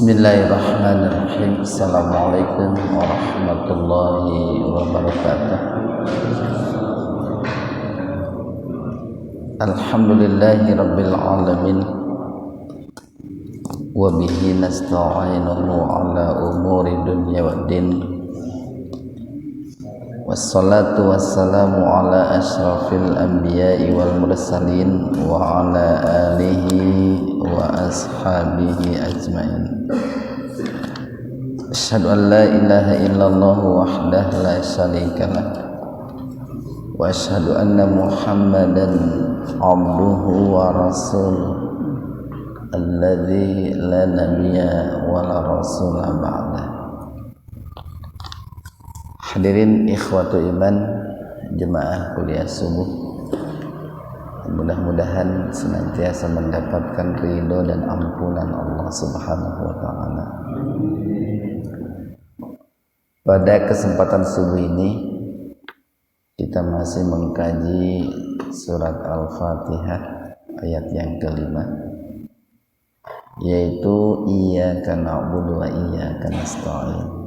Bismillahirrahmanirrahim. Assalamualaikum warahmatullahi wabarakatuh. Alhamdulillahi rabbil alamin. Wa bihi nasta'inuhu ala umuri dunya waddin. Wassalatu wassalamu ala asyrafil anbiya'i wal mursalin wa ala alihi wa ashabihi ajma'in. Asyhadu an la ilaha illallah wahdahu la syarikalah wa asyhadu anna Muhammadan abduhu wa rasuluh alladzi la nabiyya wa la rasula ba'dah. Hadirin ikhwatu iman jemaah kuliah subuh, mudah-mudahan senantiasa mendapatkan ridho dan ampunan Allah Subhanahu wa ta'ala. Pada kesempatan subuh ini kita masih mengkaji surat Al-Fatihah ayat yang kelima, yaitu iyyaka na'budu wa iyyaka nasta'in.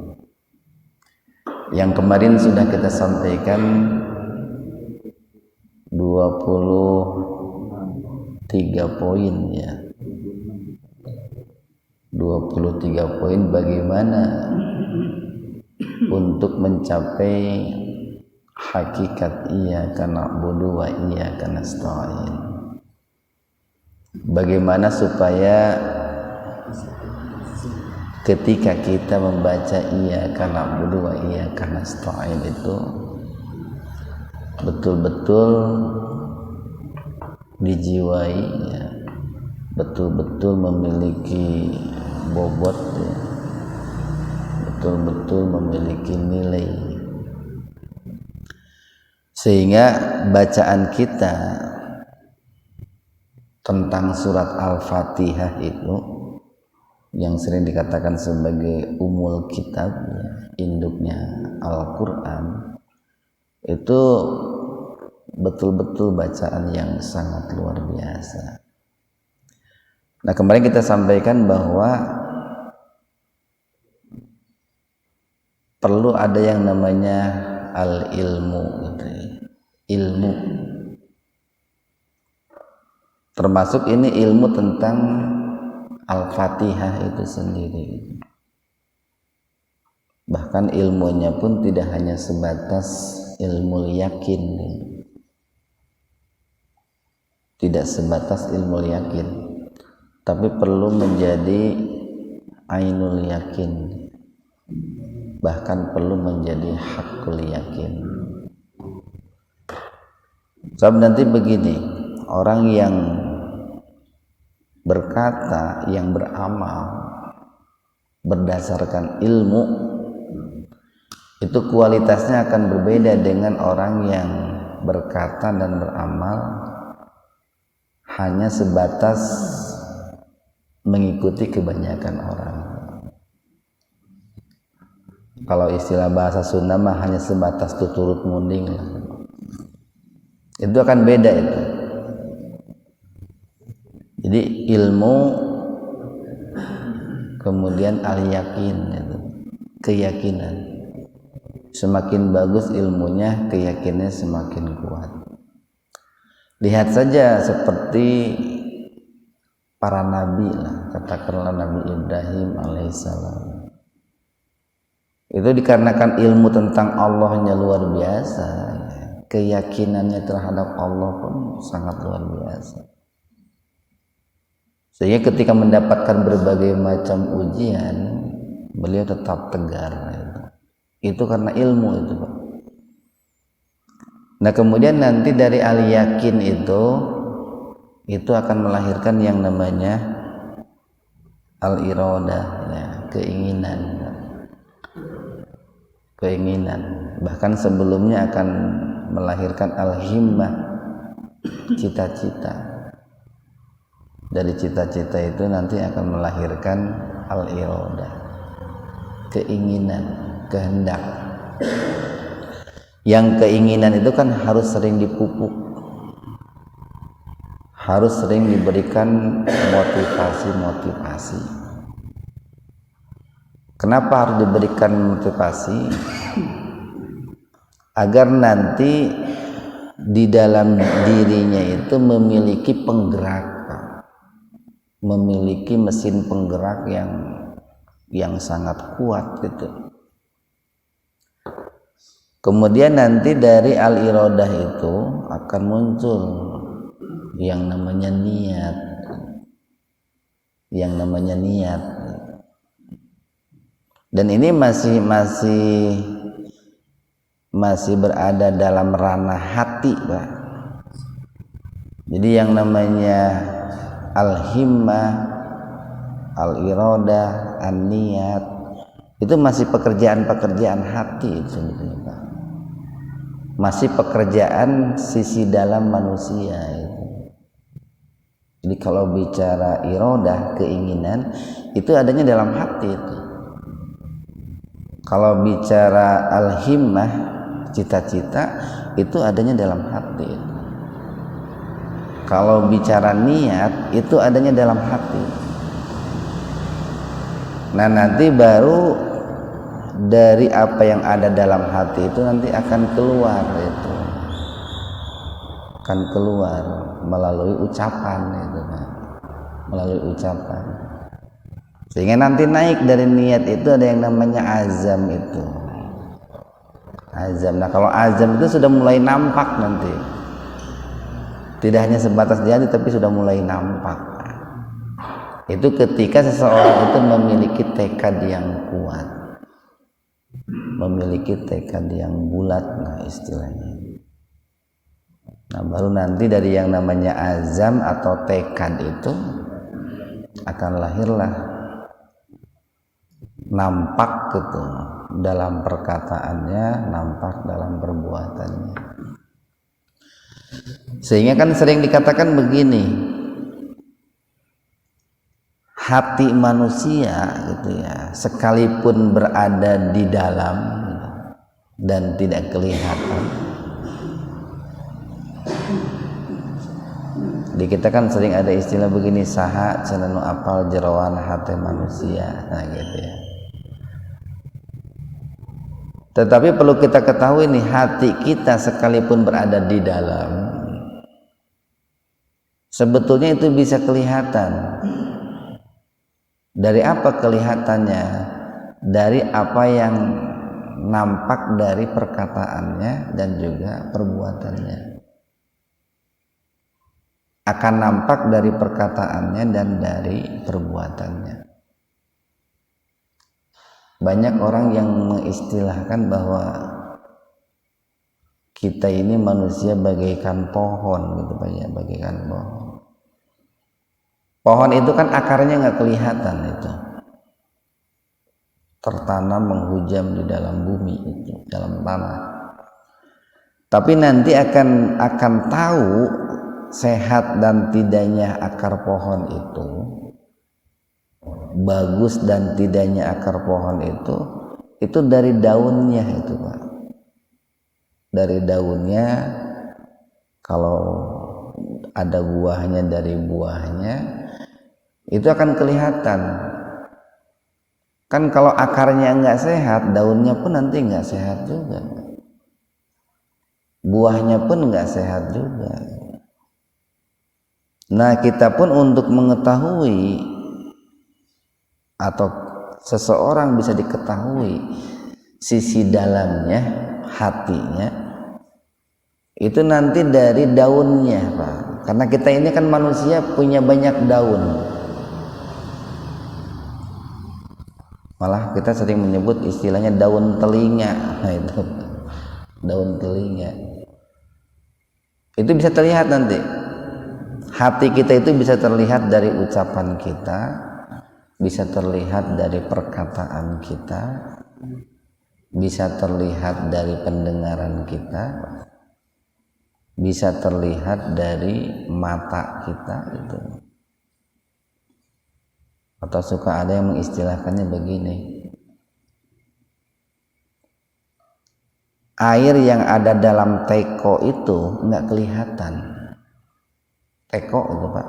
Yang kemarin sudah kita sampaikan 23 poin ya. 23 poin bagaimana untuk mencapai hakikat iyyaka na'budu wa iyyaka nasta'in. Bagaimana supaya ketika kita membaca iyyaka na'budu wa iyyaka nasta'in itu betul-betul dijiwai ya, betul-betul memiliki bobot ya, betul-betul memiliki nilai, sehingga bacaan kita tentang surat Al-Fatihah itu yang sering dikatakan sebagai umul kitab ya, induknya Al-Quran, itu betul-betul bacaan yang sangat luar biasa. Nah, kemarin kita sampaikan bahwa perlu ada yang namanya al-ilmu gitu ya. Ilmu termasuk ini ilmu tentang Al-Fatihah itu sendiri. Bahkan ilmunya pun tidak hanya sebatas ilmu yakin, tidak sebatas ilmu yakin, tapi perlu menjadi ainul yakin, bahkan perlu menjadi hakul yakin. Sebab nanti begini, orang yang berkata, yang beramal berdasarkan ilmu itu kualitasnya akan berbeda dengan orang yang berkata dan beramal hanya sebatas mengikuti kebanyakan orang. Kalau istilah bahasa Sunda mah hanya sebatas tuturut munding lah. Itu akan beda itu. Jadi ilmu kemudian al-yakin itu, keyakinan. Semakin bagus ilmunya, keyakinannya semakin kuat. Lihat saja seperti para nabi lah, katakanlah Nabi Ibrahim alaihissalam. Itu dikarenakan ilmu tentang Allahnya luar biasa, keyakinannya terhadap Allah pun sangat luar biasa. Sehingga ketika mendapatkan berbagai macam ujian, beliau tetap tegar. Itu karena ilmu itu, Pak. Nah, kemudian nanti dari al-yakin itu akan melahirkan yang namanya al-iradah, ya, keinginan. Bahkan sebelumnya akan melahirkan al-himmah, cita-cita. Dari cita-cita itu nanti akan melahirkan al-iradah, keinginan, kehendak. Yang keinginan itu kan harus sering dipupuk, harus sering diberikan motivasi. Kenapa harus diberikan motivasi? Agar nanti di dalam dirinya itu memiliki penggerak, memiliki mesin penggerak yang sangat kuat gitu. Kemudian nanti dari al-iradah itu akan muncul yang namanya niat, dan ini masih berada dalam ranah hati, Pak. Jadi yang namanya al-himmah, al-iradah, an-niat itu masih pekerjaan hati itu sebetulnya, Pak. Masih pekerjaan sisi dalam manusia itu. Jadi kalau bicara iradah, keinginan itu adanya dalam hati itu. Kalau bicara al-himmah, cita-cita itu adanya dalam hati. Kalau bicara niat itu adanya dalam hati. Nah, nanti baru dari apa yang ada dalam hati itu nanti akan keluar melalui ucapan itu, melalui ucapan. Sehingga nanti naik dari niat itu ada yang namanya azam itu. Azam. Nah, kalau azam itu sudah mulai nampak nanti. Tidak hanya sebatas jadi tapi sudah mulai nampak. Itu ketika seseorang itu memiliki tekad yang kuat, memiliki tekad yang bulat, nah istilahnya. Nah, baru nanti dari yang namanya azam atau tekad itu akan lahirlah nampak gitu dalam perkataannya, nampak dalam perbuatannya. Sehingga kan sering dikatakan begini, hati manusia gitu ya, sekalipun berada di dalam dan tidak kelihatan. Di kita kan sering ada istilah begini, saha cenah nu apal jerawan hati manusia, nah gitu ya. Tetapi perlu kita ketahui nih, hati kita sekalipun berada di dalam, sebetulnya itu bisa kelihatan. Dari apa kelihatannya? Dari apa yang nampak dari perkataannya dan juga perbuatannya. Akan nampak dari perkataannya dan dari perbuatannya. Banyak orang yang mengistilahkan bahwa kita ini manusia bagaikan pohon gitu, bagaikan pohon. Pohon itu kan akarnya nggak kelihatan itu, tertanam menghujam di dalam bumi itu, dalam tanah. Tapi nanti akan tahu sehat dan tidaknya akar pohon itu, bagus dan tidaknya akar pohon itu dari daunnya itu, Pak. Dari daunnya, kalau ada buahnya dari buahnya, itu akan kelihatan. Kan kalau akarnya nggak sehat, daunnya pun nanti nggak sehat juga, buahnya pun nggak sehat juga. Nah, kita pun untuk mengetahui atau seseorang bisa diketahui sisi dalamnya, hatinya, itu nanti dari daunnya, Pak. Karena kita ini kan manusia punya banyak daun. Malah kita sering menyebut istilahnya daun telinga. Nah, itu daun telinga. Itu bisa terlihat nanti. Hati kita itu bisa terlihat dari ucapan kita, bisa terlihat dari perkataan kita, bisa terlihat dari pendengaran kita, bisa terlihat dari mata kita itu. Atau suka ada yang mengistilahkannya begini, air yang ada dalam teko itu nggak kelihatan. Teko itu, Pak,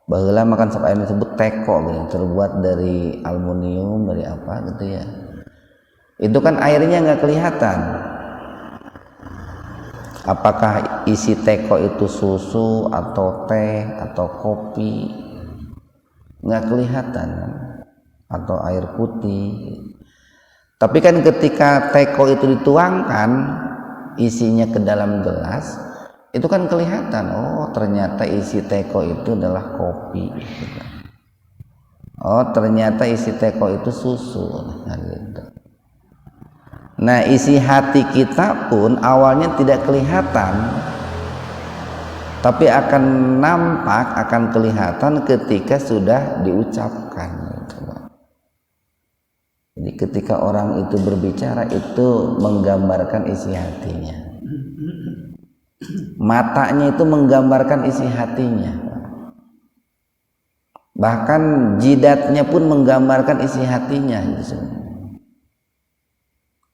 Baheula makan sop ayam disebut teko gitu, terbuat dari aluminium, dari apa gitu ya. Itu kan airnya nggak kelihatan. Apakah isi teko itu susu atau teh atau kopi, nggak kelihatan, atau air putih. Tapi kan ketika teko itu dituangkan isinya ke dalam gelas, itu kan kelihatan, oh ternyata isi teko itu adalah kopi, oh ternyata isi teko itu susu. Nah isi hati kita pun awalnya tidak kelihatan, tapi akan nampak, akan kelihatan ketika sudah diucapkan. Jadi ketika orang itu berbicara, itu menggambarkan isi hatinya. Matanya itu menggambarkan isi hatinya, bahkan jidatnya pun menggambarkan isi hatinya.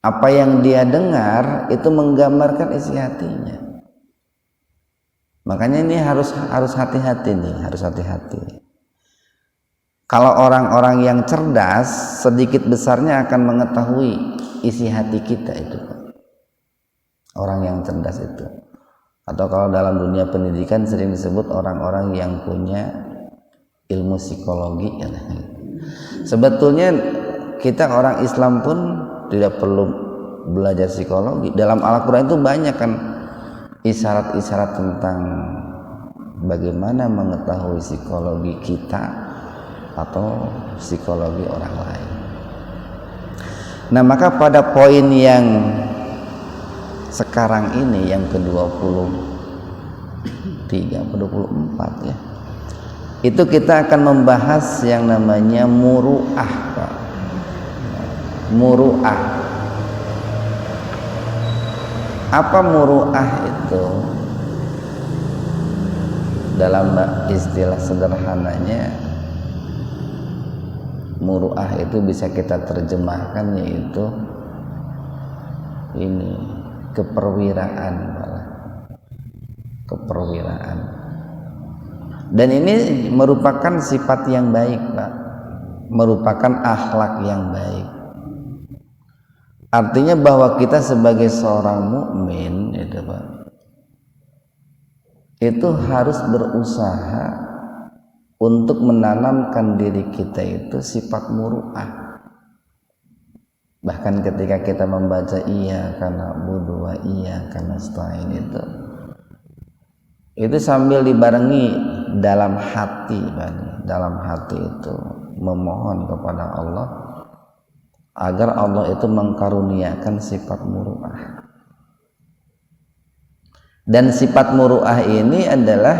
Apa yang dia dengar itu menggambarkan isi hatinya. Makanya ini harus hati-hati nih, harus hati-hati. Kalau orang-orang yang cerdas, sedikit besarnya akan mengetahui isi hati kita itu. Orang yang cerdas itu, atau kalau dalam dunia pendidikan sering disebut orang-orang yang punya ilmu psikologi. Sebetulnya kita orang Islam pun tidak perlu belajar psikologi. Dalam Al-Quran itu banyak kan isyarat-isyarat tentang bagaimana mengetahui psikologi kita atau psikologi orang lain. Nah maka pada poin yang sekarang ini, yang ke-23 atau 24 ya, itu kita akan membahas yang namanya muru'ah, Pak. Muru'ah. Apa muru'ah itu? Dalam istilah sederhananya, muru'ah itu bisa kita terjemahkan yaitu ini, keperwiraan, keperwiraan. Dan ini merupakan sifat yang baik, Pak, merupakan akhlak yang baik. Artinya bahwa kita sebagai seorang mukmin itu, Pak, itu harus berusaha untuk menanamkan diri kita itu sifat muru'ah. Bahkan ketika kita membaca iyyaka na'budu wa iyyaka nasta'in itu sambil dibarengi dalam hati, dalam hati itu memohon kepada Allah agar Allah itu mengkaruniakan sifat muru'ah. Dan sifat muru'ah ini adalah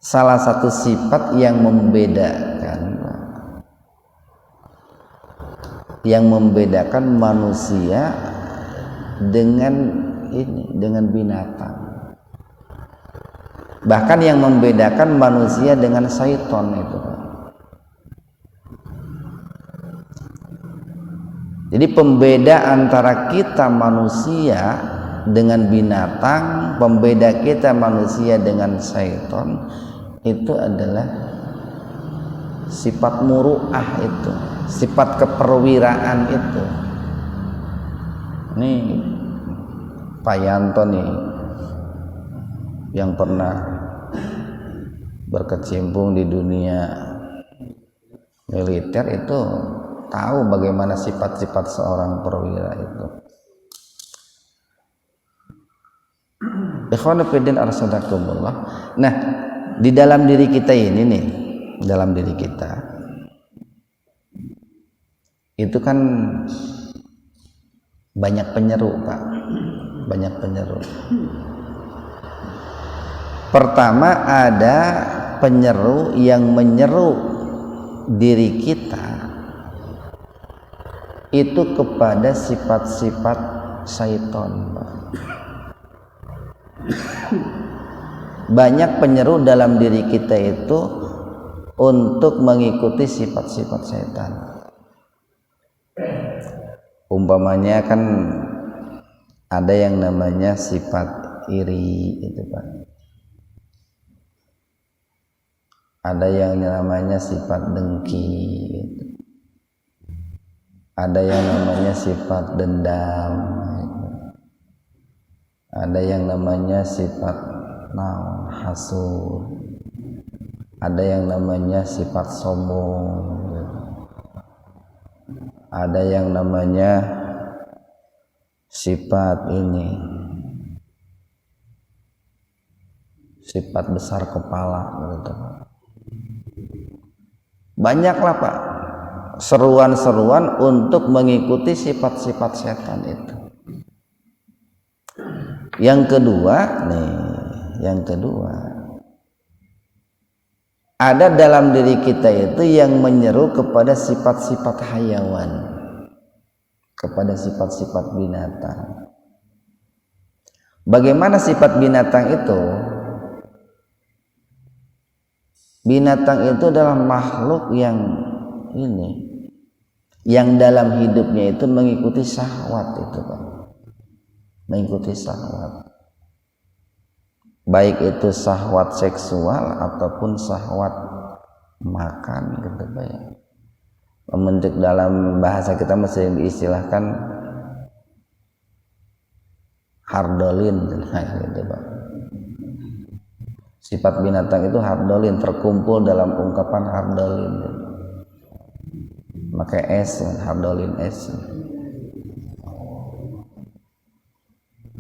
salah satu sifat yang membedakan manusia dengan binatang. Bahkan yang membedakan manusia dengan syaitan itu. Jadi pembeda antara kita manusia dengan binatang, pembeda kita manusia dengan syaitan itu adalah sifat muru'ah itu, sifat keperwiraan itu. Nih Pak Yanto nih yang pernah berkecimpung di dunia militer itu tahu bagaimana sifat-sifat seorang perwira itu. Ikhwanu fiddin arsadakumullah. Nah, di dalam diri kita ini nih, dalam diri kita itu kan banyak penyeru, Pak, banyak penyeru. Pertama ada penyeru yang menyeru diri kita itu kepada sifat-sifat syaitan, Pak. Banyak penyeru dalam diri kita itu untuk mengikuti sifat-sifat syaitan. Umpamanya kan ada yang namanya sifat iri itu, Pak. ada yang namanya sifat dengki, ada yang namanya sifat dendam, ada yang namanya sifat hasud, ada yang namanya sifat sombong, ada yang namanya sifat sifat besar kepala gitu. Banyaklah Pak seruan-seruan untuk mengikuti sifat-sifat setan itu. Yang kedua ada dalam diri kita itu yang menyeru kepada sifat-sifat hayawan, kepada sifat-sifat binatang. Bagaimana sifat binatang itu? Binatang itu adalah makhluk yang dalam hidupnya itu mengikuti syahwat itu Pak. Mengikuti syahwat. Baik itu syahwat seksual ataupun syahwat makan gitu Pak ya. Membentuk dalam bahasa kita masih diistilahkan hardolin gitu Pak. Sifat binatang itu hardolin, terkumpul dalam ungkapan hardolin. Maka S, hardolin S.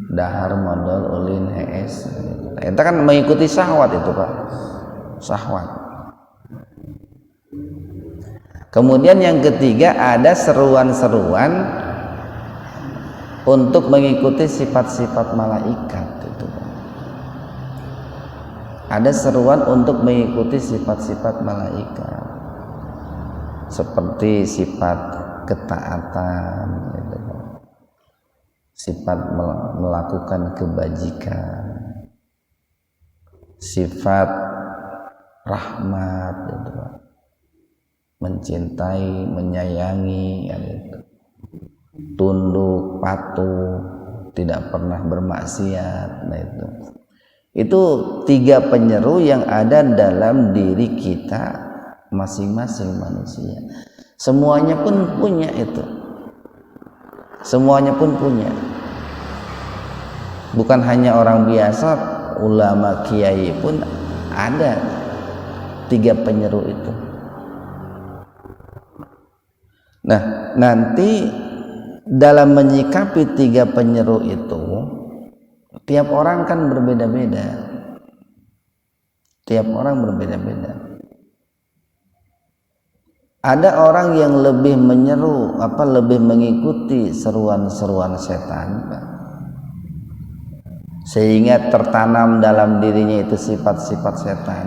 Dahar modal ulin HS. Itu kan mengikuti syahwat itu Pak. Syahwat. Kemudian yang ketiga ada seruan-seruan untuk mengikuti sifat-sifat malaikat itu Pak. Ada seruan untuk mengikuti sifat-sifat malaikat seperti sifat ketaatan gitu, sifat melakukan kebajikan, sifat rahmat gitu, mencintai, menyayangi gitu, tunduk, patuh, tidak pernah bermaksiat. Nah itu tiga penyeru yang ada dalam diri kita masing-masing manusia. Semuanya pun punya itu. Semuanya pun punya. Bukan hanya orang biasa, ulama kiai pun ada tiga penyeru itu. Nah, nanti dalam menyikapi tiga penyeru itu, tiap orang kan berbeda-beda. Tiap orang berbeda-beda. Ada orang yang lebih menyeru, lebih mengikuti seruan-seruan setan, sehingga tertanam dalam dirinya itu sifat-sifat setan,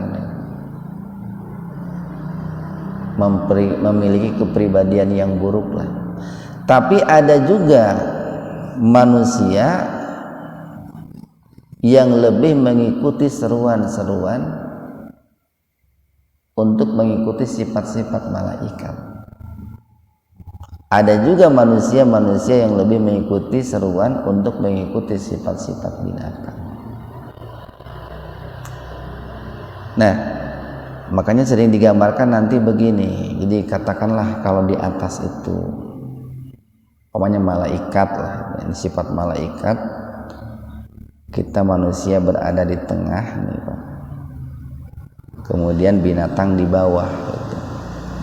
memiliki kepribadian yang buruk lah. Tapi ada juga manusia yang lebih mengikuti seruan-seruan untuk mengikuti sifat-sifat malaikat. Ada juga manusia-manusia yang lebih mengikuti seruan untuk mengikuti sifat-sifat binatang. Nah, makanya sering digambarkan nanti begini. Jadi katakanlah kalau di atas itu umpamanya malaikat lah, ini sifat malaikat, kita manusia berada di tengah nih Pak. Kemudian binatang di bawah gitu.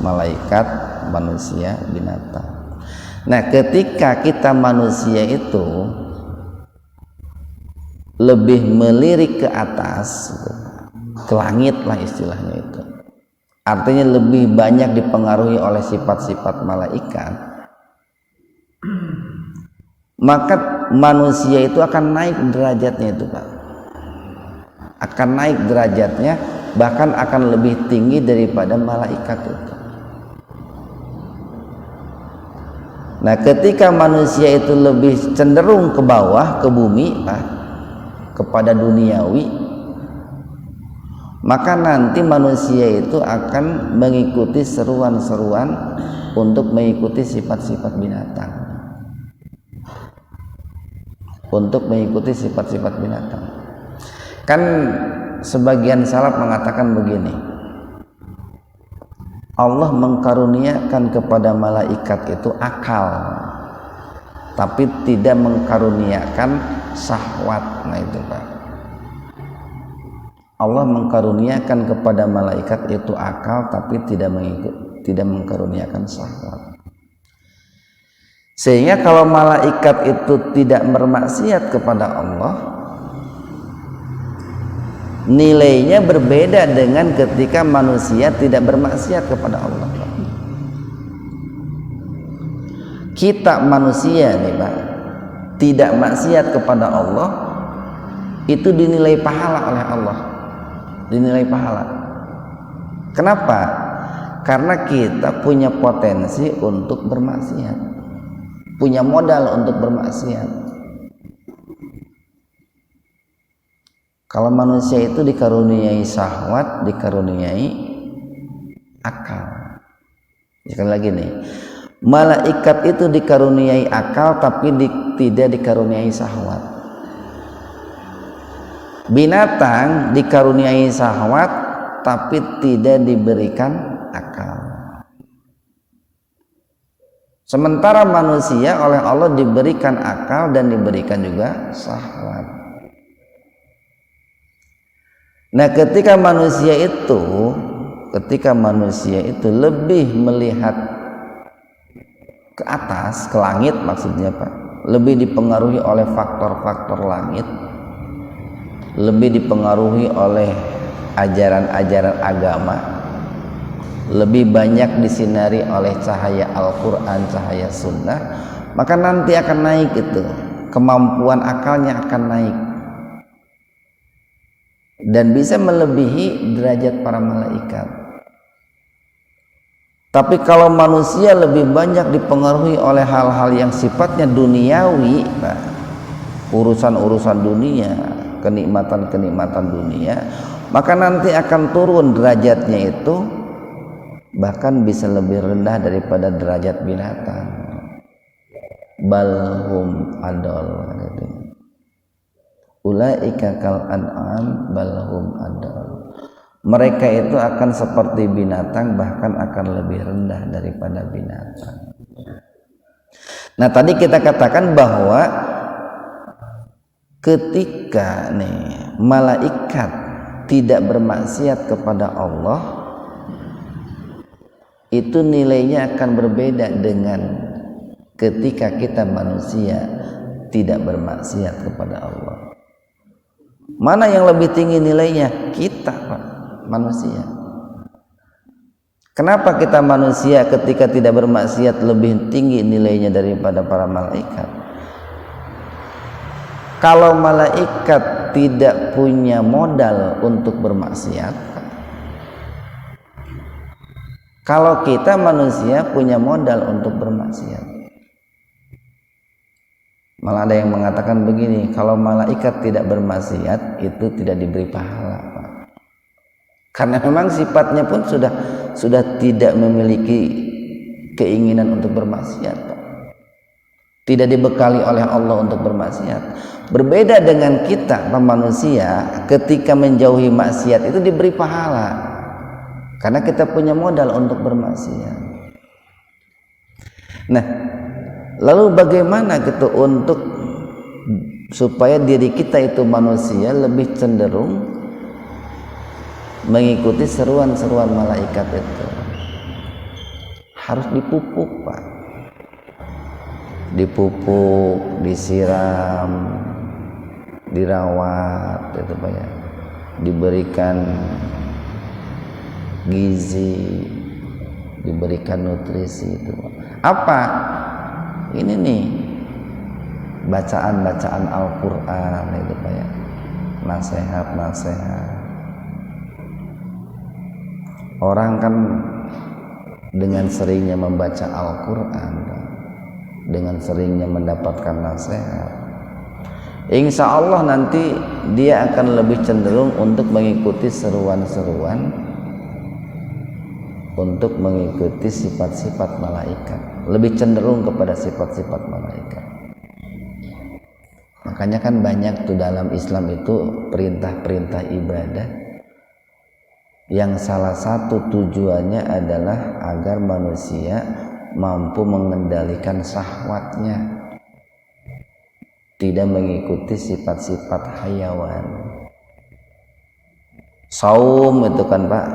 Malaikat, manusia, binatang. Nah, ketika kita manusia itu lebih melirik ke atas gitu, ke langit lah istilahnya itu, artinya lebih banyak dipengaruhi oleh sifat-sifat malaikat, maka manusia itu akan naik derajatnya itu Pak. Akan naik derajatnya, bahkan akan lebih tinggi daripada malaikat itu. Nah, ketika manusia itu lebih cenderung ke bawah, ke bumi, kepada duniawi, maka nanti manusia itu akan mengikuti seruan-seruan untuk mengikuti sifat-sifat binatang. Untuk mengikuti sifat-sifat binatang. Kan sebagian salaf mengatakan begini, Allah mengkaruniakan kepada malaikat itu akal, tapi tidak mengkaruniakan syahwat. Nah itu Pak, Allah mengkaruniakan kepada malaikat itu akal, tapi tidak mengkaruniakan syahwat. Sehingga kalau malaikat itu tidak bermaksiat kepada Allah, nilainya berbeda dengan ketika manusia tidak bermaksiat kepada Allah. Kita manusia nih Pak, tidak maksiat kepada Allah, itu dinilai pahala oleh Allah, dinilai pahala. Kenapa? Karena kita punya potensi untuk bermaksiat, punya modal untuk bermaksiat. Kalau manusia itu dikaruniai syahwat, dikaruniai akal. Sekali lagi nih, malaikat itu dikaruniai akal tapi tidak dikaruniai syahwat. Binatang dikaruniai syahwat tapi tidak diberikan akal. Sementara manusia oleh Allah diberikan akal dan diberikan juga syahwat. Nah, ketika manusia itu lebih melihat ke atas, ke langit maksudnya Pak, lebih dipengaruhi oleh faktor-faktor langit, lebih dipengaruhi oleh ajaran-ajaran agama, lebih banyak disinari oleh cahaya Al-Quran, cahaya Sunnah, maka nanti akan naik itu, kemampuan akalnya akan naik dan bisa melebihi derajat para malaikat. Tapi kalau manusia lebih banyak dipengaruhi oleh hal-hal yang sifatnya duniawi, Pak, urusan-urusan dunia, kenikmatan-kenikmatan dunia, maka nanti akan turun derajatnya itu, bahkan bisa lebih rendah daripada derajat binatang. Balhum adol, ulaika kal an'am balhum adol. Mereka itu akan seperti binatang, bahkan akan lebih rendah daripada binatang. Nah, tadi kita katakan bahwa ketika malaikat tidak bermaksiat kepada Allah, itu nilainya akan berbeda dengan ketika kita manusia tidak bermaksiat kepada Allah. Mana yang lebih tinggi nilainya? Kita, Pak, manusia. Kenapa kita manusia ketika tidak bermaksiat lebih tinggi nilainya daripada para malaikat? Kalau malaikat tidak punya modal untuk bermaksiat, kalau kita manusia punya modal untuk bermaksiat. Malah ada yang mengatakan begini, kalau malaikat tidak bermaksiat itu tidak diberi pahala, Pak. Karena memang sifatnya pun sudah tidak memiliki keinginan untuk bermaksiat, Pak. Tidak dibekali oleh Allah untuk bermaksiat. Berbeda dengan kita manusia, ketika menjauhi maksiat itu diberi pahala, karena kita punya modal untuk bermaksiat. Nah, lalu bagaimana gitu untuk supaya diri kita itu manusia lebih cenderung mengikuti seruan-seruan malaikat itu? Harus dipupuk, Pak. Dipupuk, disiram, dirawat itu Pak ya. Diberikan gizi, diberikan nutrisi itu. Apa? Ini nih bacaan-bacaan Al-Quran itu Pak ya, nasihat-nasihat. Orang kan dengan seringnya membaca Al-Quran, dengan seringnya mendapatkan nasihat, insya Allah nanti dia akan lebih cenderung untuk mengikuti seruan-seruan, untuk mengikuti sifat-sifat malaikat, lebih cenderung kepada sifat-sifat malaikat. Makanya kan banyak tuh dalam Islam itu perintah-perintah ibadah yang salah satu tujuannya adalah agar manusia mampu mengendalikan syahwatnya, tidak mengikuti sifat-sifat hayawan. Saum itu kan Pak,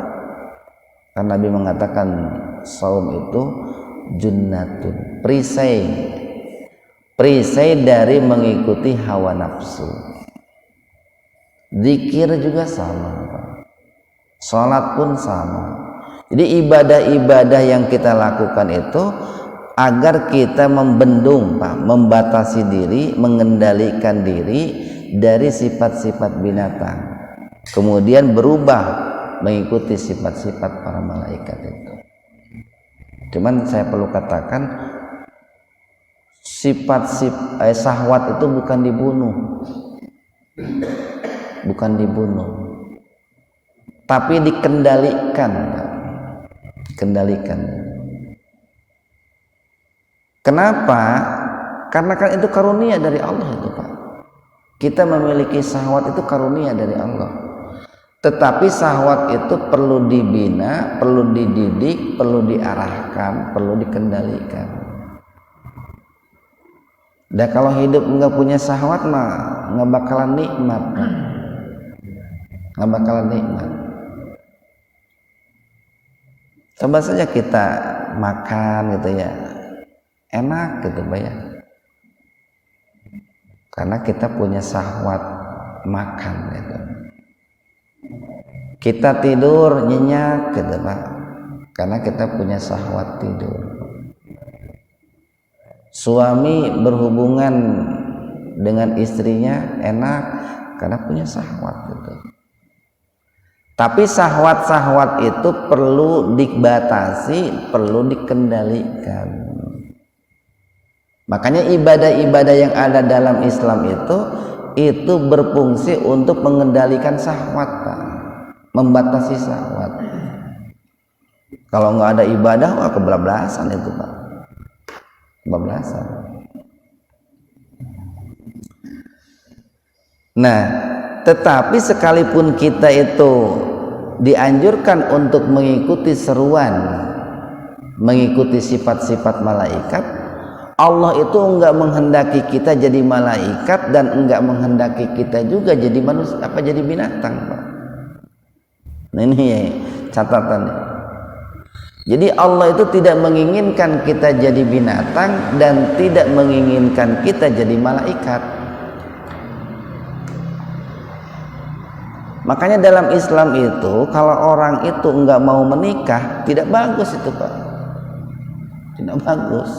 kan Nabi mengatakan saum itu junnatun, perisai dari mengikuti hawa nafsu. Zikir juga sama Pak, sholat pun sama. Jadi ibadah-ibadah yang kita lakukan itu agar kita membendung Pak, membatasi diri, mengendalikan diri dari sifat-sifat binatang, kemudian berubah mengikuti sifat-sifat para malaikat itu. Cuman saya perlu katakan, syahwat itu bukan dibunuh, tapi dikendalikan, Pak. Dikendalikan. Kenapa? Karena kan itu karunia dari Allah itu Pak. Kita memiliki syahwat itu karunia dari Allah. Tetapi syahwat itu perlu dibina, perlu dididik, perlu diarahkan, perlu dikendalikan. Dan kalau hidup nggak punya syahwat mah nggak bakalan nikmat, Pak. Nggak bakalan nikmat. Coba saja kita makan gitu ya, enak gitu Pak ya, karena kita punya syahwat makan gitu. Kita tidur nyenyak gitu Pak, karena kita punya syahwat tidur. Suami berhubungan dengan istrinya enak karena punya syahwat gitu. Tapi syahwat-syahwat itu perlu dibatasi, perlu dikendalikan. Makanya ibadah-ibadah yang ada dalam Islam itu berfungsi untuk mengendalikan syahwat, Pak. Membatasi syahwat. Kalau nggak ada ibadah, wah kebablasan itu, Pak. Kebablasan. Nah, tetapi sekalipun kita itu dianjurkan untuk mengikuti seruan, mengikuti sifat-sifat malaikat, Allah itu enggak menghendaki kita jadi malaikat dan enggak menghendaki kita juga jadi manusia, jadi binatang, Pak. Nah, ini ya catatannya. Jadi Allah itu tidak menginginkan kita jadi binatang dan tidak menginginkan kita jadi malaikat. Makanya dalam Islam itu kalau orang itu enggak mau menikah, tidak bagus itu, Pak. Tidak bagus.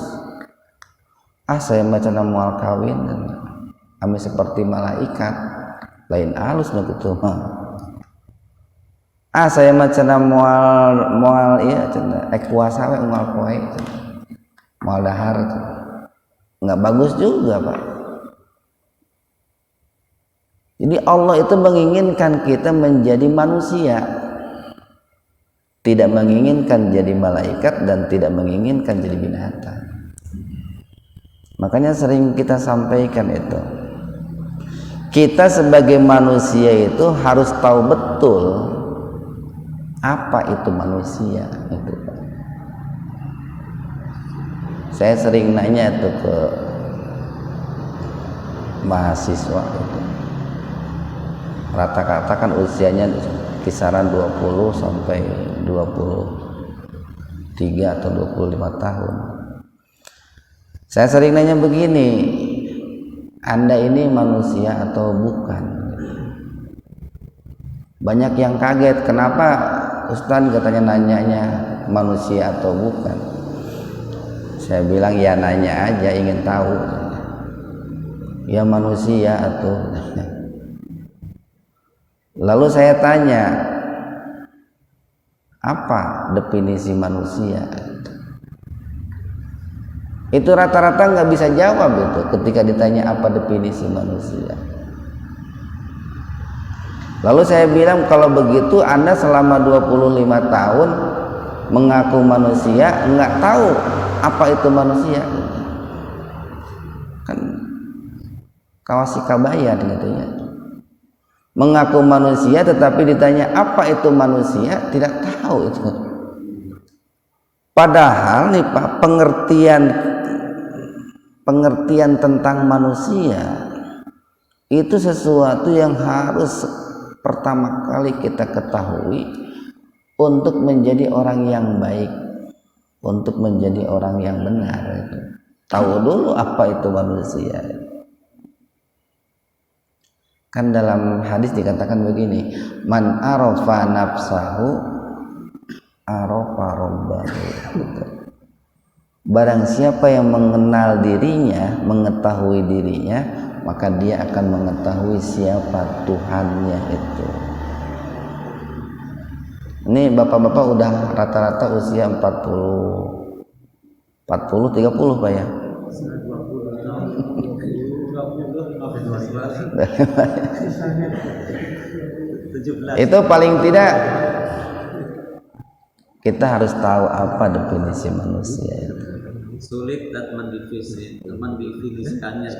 Saya macam mual kawin dan kami seperti malaikat, lain halus begitu mah. Saya macam mual iya cenah puasa we mual poe, mual dahar. Enggak bagus juga, Pak. Jadi Allah itu menginginkan kita menjadi manusia, tidak menginginkan jadi malaikat dan tidak menginginkan jadi binatang. Makanya sering kita sampaikan itu, kita sebagai manusia itu harus tahu betul apa itu manusia itu, Pak. Saya sering nanya itu ke mahasiswa itu, rata-rata kan usianya kisaran 20 sampai 23 atau 25 tahun. Saya sering nanya begini, Anda ini manusia atau bukan? Banyak yang kaget, kenapa Ustaz katanya nanyanya manusia atau bukan? Saya bilang ya nanya aja, ingin tahu. Ya manusia atau. Lalu saya tanya, apa definisi manusia? Itu rata-rata nggak bisa jawab itu ketika ditanya apa definisi manusia. Lalu saya bilang, kalau begitu Anda selama 25 tahun mengaku manusia, nggak tahu apa itu manusia. Kan kawasi kabayan gitu ya. mengaku manusia tetapi ditanya apa itu manusia tidak tahu itu. Padahal nih Pak, pengertian tentang manusia itu sesuatu yang harus pertama kali kita ketahui untuk menjadi orang yang baik, untuk menjadi orang yang benar itu. Tahu dulu apa itu manusia. Kan dalam hadis dikatakan begini, man arafa nafsahu arafa rabbahu. Barang siapa yang mengenal dirinya, mengetahui dirinya, maka dia akan mengetahui siapa Tuhannya itu. Ini bapak-bapak udah rata-rata usia 40 30 Pak ya. Itu paling tidak kita harus tahu apa definisi manusia itu. Sulit dan mendefinisikannya.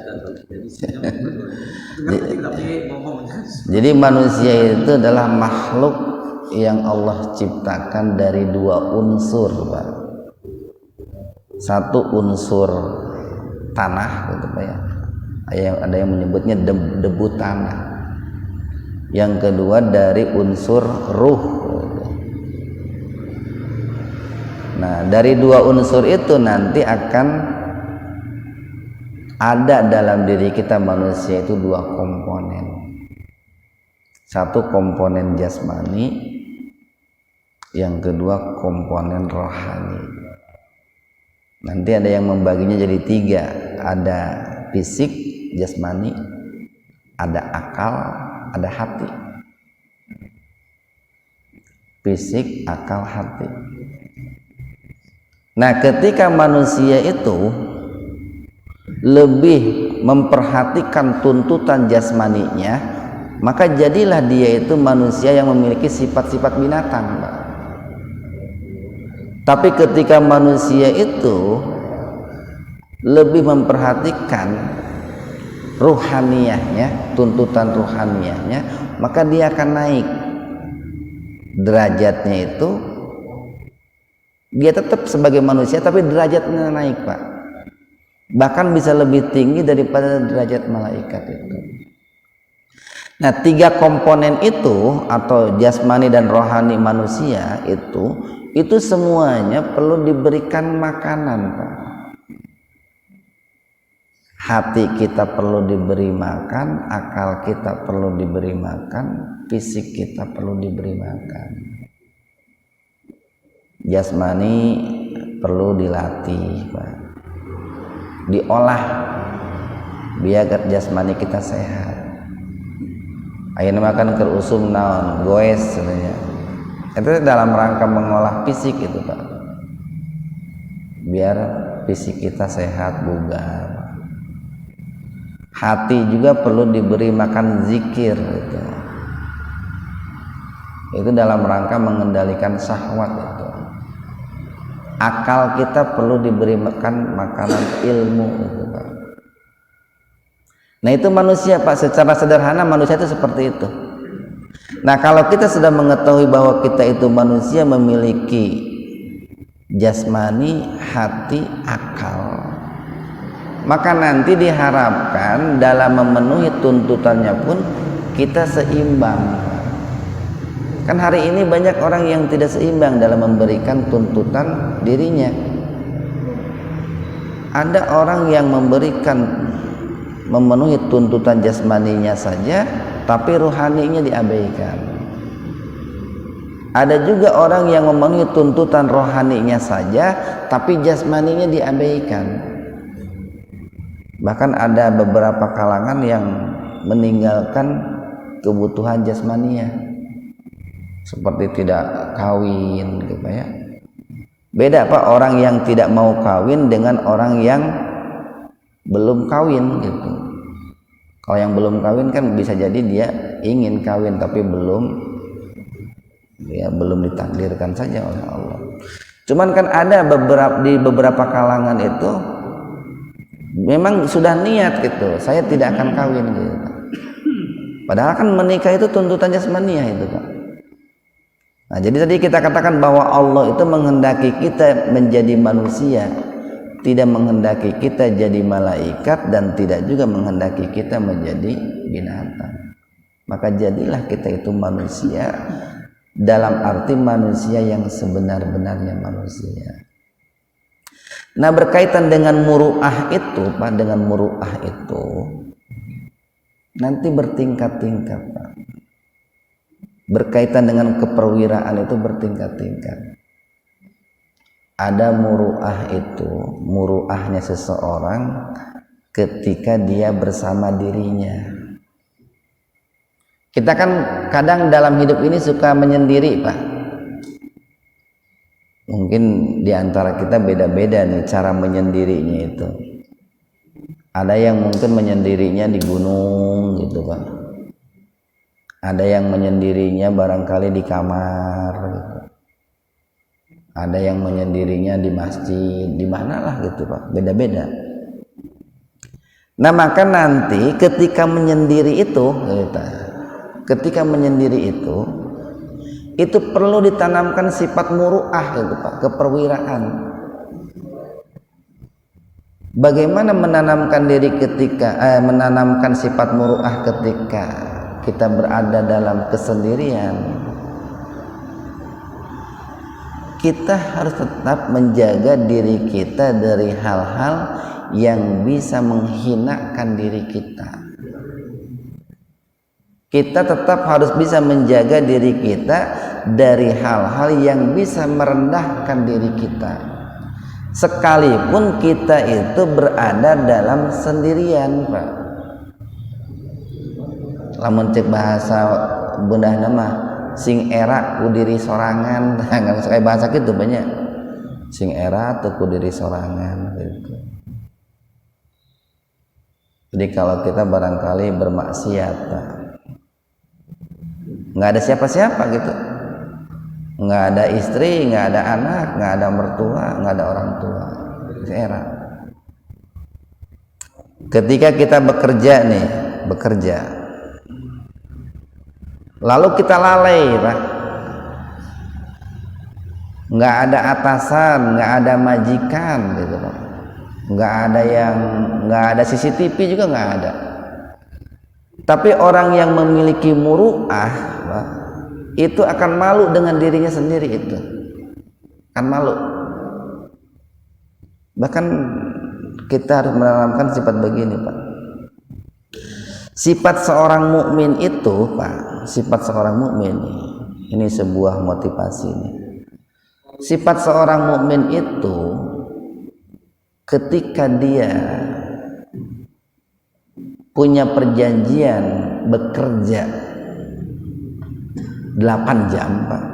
Jadi manusia itu adalah makhluk yang Allah ciptakan dari dua unsur, Pak. Satu unsur tanah gitu Pak ya. Ada yang menyebutnya debu tanah. Yang kedua dari unsur ruh. Nah, dari dua unsur itu nanti akan ada dalam diri kita manusia itu dua komponen. Satu komponen jasmani, yang kedua komponen rohani. Nanti ada yang membaginya jadi tiga, ada fisik, jasmani, ada akal, ada hati. Fisik, akal, hati. Nah, ketika manusia itu lebih memperhatikan tuntutan jasmaninya, maka jadilah dia itu manusia yang memiliki sifat-sifat binatang, Pak. Tapi ketika manusia itu lebih memperhatikan ruhaniyahnya, tuntutan ruhaniyahnya, maka dia akan naik derajatnya itu. Dia tetap sebagai manusia tapi derajatnya naik, Pak. Bahkan bisa lebih tinggi daripada derajat malaikat itu. Nah, tiga komponen itu atau jasmani dan rohani manusia itu semuanya perlu diberikan makanan, Pak. Hati kita perlu diberi makan, akal kita perlu diberi makan, fisik kita perlu diberi makan. Jasmani perlu dilatih, Pak. Diolah biar jasmani kita sehat. Ayeuna makan keur usum naon, goes sebenarnya. Itu dalam rangka mengolah fisik itu, Pak. Biar fisik kita sehat, bugar. Hati juga perlu diberi makan zikir itu. Itu dalam rangka mengendalikan syahwat itu. Akal kita perlu diberi makan makanan ilmu itu, Pak. Nah, itu manusia, Pak. Secara sederhana manusia itu seperti itu. Nah, kalau kita sudah mengetahui bahwa kita itu manusia memiliki jasmani, hati, akal, maka nanti diharapkan dalam memenuhi tuntutannya pun kita seimbang. Kan hari ini banyak orang yang tidak seimbang dalam memberikan tuntutan dirinya. Ada orang yang memenuhi tuntutan jasmaninya saja, tapi rohaninya diabaikan. Ada juga orang yang memenuhi tuntutan rohaninya saja, tapi jasmaninya diabaikan. Bahkan ada beberapa kalangan yang meninggalkan kebutuhan jasmaninya, seperti tidak kawin gitu ya. Beda Pak, orang yang tidak mau kawin dengan orang yang belum kawin gitu. Kalau yang belum kawin kan bisa jadi dia ingin kawin tapi belum ditakdirkan saja oleh Allah. Cuman kan ada beberapa kalangan itu memang sudah niat gitu, saya tidak akan kawin gitu. Padahal kan menikah itu tuntutan jasmaniah itu Pak. Nah, jadi tadi kita katakan bahwa Allah itu menghendaki kita menjadi manusia, tidak menghendaki kita jadi malaikat dan tidak juga menghendaki kita menjadi binatang. Maka jadilah kita itu manusia dalam arti manusia yang sebenar-benarnya manusia. Nah, berkaitan dengan muru'ah itu Pak, dengan muru'ah itu nanti bertingkat-tingkat Pak. Berkaitan dengan keperwiraan itu bertingkat-tingkat. Ada muru'ah itu, muru'ahnya seseorang ketika dia bersama dirinya. Kita kan kadang dalam hidup ini suka menyendiri Pak. Mungkin diantara kita beda-beda nih cara menyendirinya itu. Ada yang mungkin menyendirinya di gunung gitu Pak. Ada yang menyendirinya barangkali di kamar gitu. Ada yang menyendirinya di masjid, di manalah gitu Pak. Beda-beda. Nah, maka nanti ketika menyendiri itu, itu perlu ditanamkan sifat muru'ah gitu Pak, keperwiraan. Bagaimana menanamkan diri menanamkan sifat muru'ah ketika kita berada dalam kesendirian? Kita harus tetap menjaga diri kita dari hal-hal yang bisa menghinakan diri kita. Kita tetap harus bisa menjaga diri kita dari hal-hal yang bisa merendahkan diri kita, sekalipun kita itu berada dalam sendirian Pak. Lamun cek bahasa Bunda nama sing era ku diri sorangan, nggak usah kayak bahasa gitu banyak. Sing era tuh ku diri sorangan gitu. Jadi kalau kita barangkali bermaksiat Pak, nggak ada siapa-siapa gitu, nggak ada istri, nggak ada anak, nggak ada mertua, nggak ada orang tua. Era ketika kita bekerja, lalu kita lalai Pak, nggak ada atasan, nggak ada majikan gitu Pak, nggak ada CCTV juga nggak ada. Tapi orang yang memiliki muru'ah Pak, itu akan malu dengan dirinya sendiri, itu akan malu. Bahkan kita harus menanamkan sifat begini Pak. Sifat seorang mukmin itu Pak, sifat seorang mukmin ini sebuah motivasi nih. Sifat seorang mukmin itu ketika dia punya perjanjian bekerja 8 jam Pak,